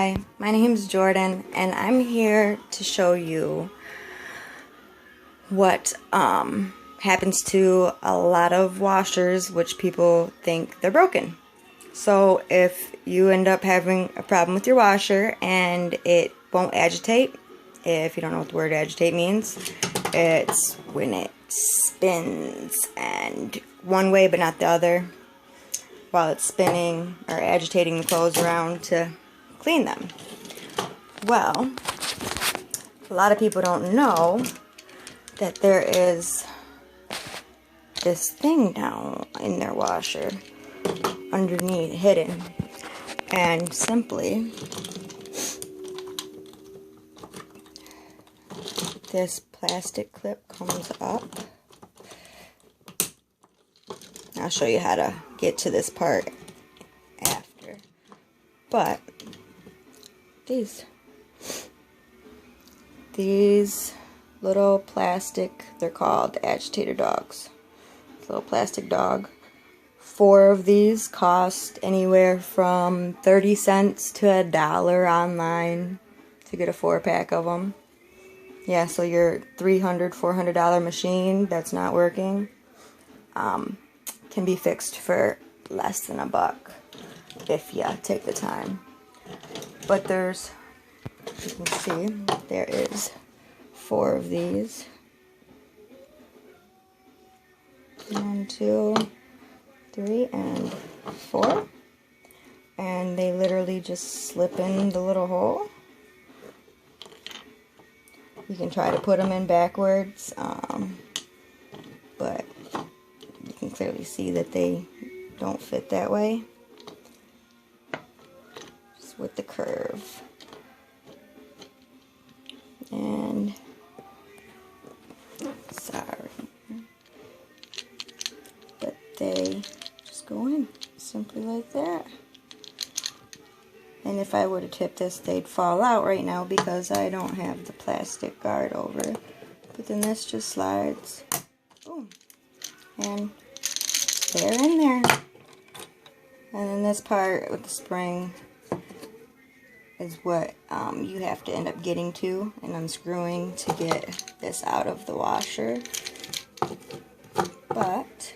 Hi, my name's Jordan, and I'm here to show you what happens to a lot of washers, which people think they're broken. So if you end up having a problem with your washer and it won't agitate, if you don't know what the word agitate means, it's when it spins and one way but not the other while it's spinning or agitating the clothes around to clean them. Well, a lot of people don't know that there is this thing down in their washer underneath, hidden, and simply this plastic clip comes up. I'll show you how to get to this part after, but these little plastic, they're called agitator dogs. This little plastic dog. 4 of these cost anywhere from 30 cents to $1 online to get a 4-pack of them. Yeah, so your $300, $400 machine that's not working can be fixed for less than $1 if you take the time. But there's, you can see, there is 4 of these. 1, 2, 3, and 4. And they literally just slip in the little hole. You can try to put them in backwards, but you can clearly see that they don't fit that way. Just with the curve. And sorry, but they just go in simply like that. And if I were to tip this, they'd fall out right now because I don't have the plastic guard over it. But then this just slides, boom, and they're in there. And then this part with the spring is what you have to end up getting to and unscrewing to get this out of the washer. But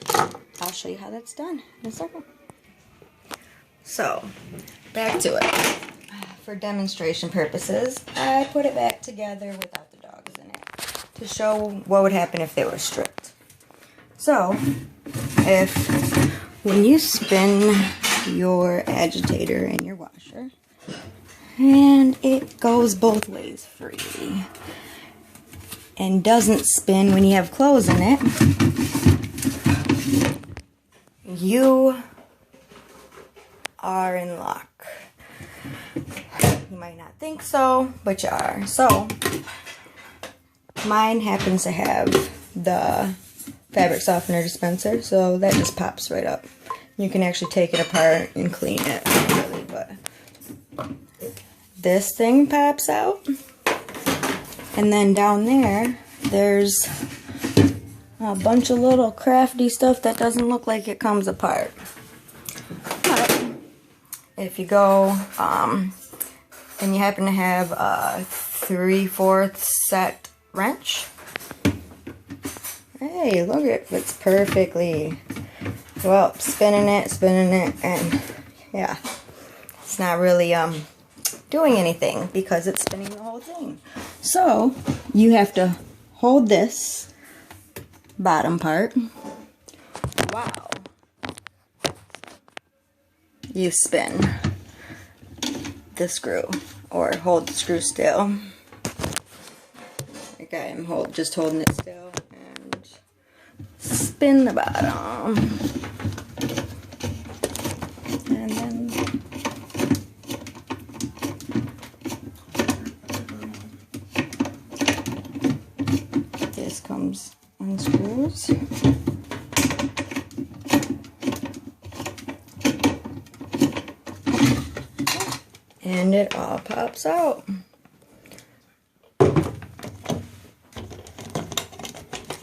I'll show you how that's done in a second. So, back to it. For demonstration purposes, I put it back together without the dogs in it to show what would happen if they were stripped. So, when you spin your agitator in your washer, and it goes both ways freely, and doesn't spin when you have clothes in it, you are in luck. You might not think so, but you are. So, mine happens to have the fabric softener dispenser, so that just pops right up. You can actually take it apart and clean it, really, but this thing pops out, and then down there, there's a bunch of little crafty stuff that doesn't look like it comes apart. But if you go and you happen to have a 3/4 set wrench, hey, look, it fits perfectly. Well, spinning it, and yeah, it's not really doing anything because it's spinning the whole thing. So you have to hold this bottom part while you spin the screw, or hold the screw still. Like I am just holding it still, and spin the bottom, and then this comes unscrews. And it all pops out.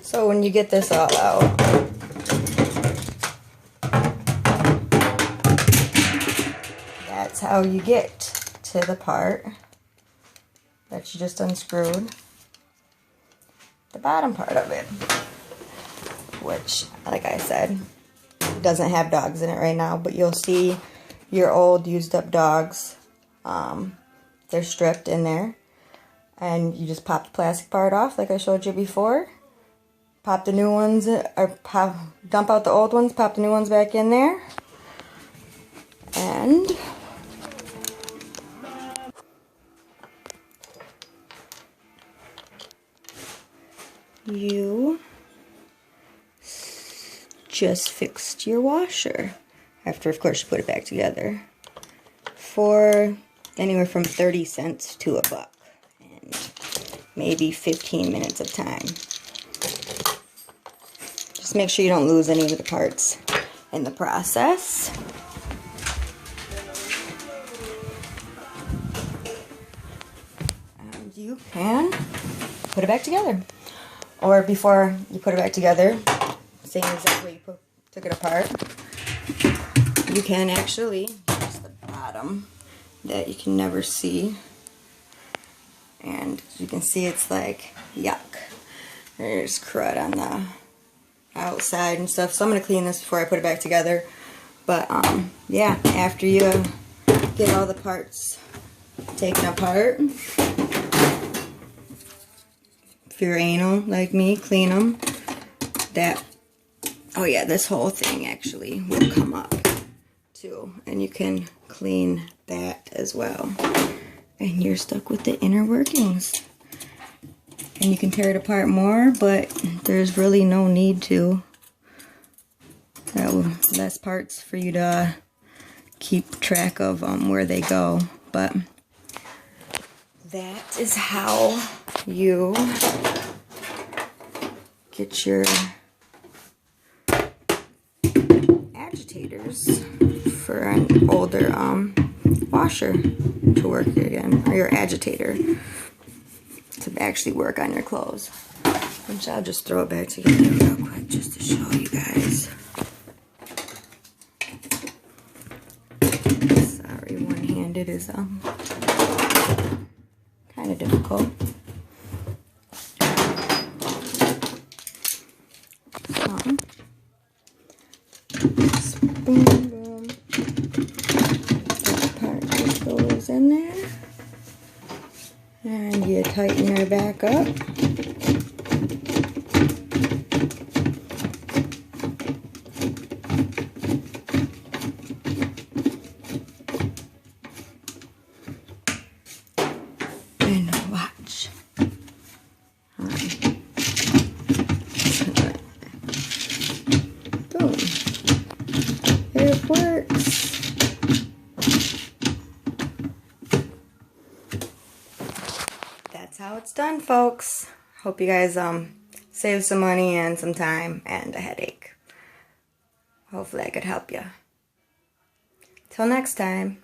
So when you get this all out, that's how you get to to the part that you just unscrewed, the bottom part of it, which, like I said, doesn't have dogs in it right now, but you'll see your old used up dogs. They're stripped in there, and you just pop the plastic part off like I showed you before. Pop the new ones, or dump out the old ones, pop the new ones back in there, and you just fixed your washer. After, of course, you put it back together for anywhere from 30 cents to $1 and maybe 15 minutes of time. Just make sure you don't lose any of the parts in the process. And you can put it back together. Or before you put it back together, same exact way you took it apart, you can actually use the bottom that you can never see. And you can see it's like, yuck. There's crud on the outside and stuff. So I'm going to clean this before I put it back together. But yeah, after you get all the parts taken apart, if you're anal like me, clean them. Oh yeah, this whole thing actually will come up too, and you can clean that as well. And you're stuck with the inner workings. And you can tear it apart more, but there's really no need to. Less parts for you to keep track of where they go. But that is how you get your agitators for an older washer to work again, or your agitator to actually work on your clothes. Which I'll just throw it back together real quick just to show you guys. Sorry, one-handed is kind of difficult. Boom, boom. That part just goes in there. And you tighten her back up. And watch. Boom. It works. That's how it's done, folks. Hope you guys save some money and some time and a headache. Hopefully I could help you. Till next time.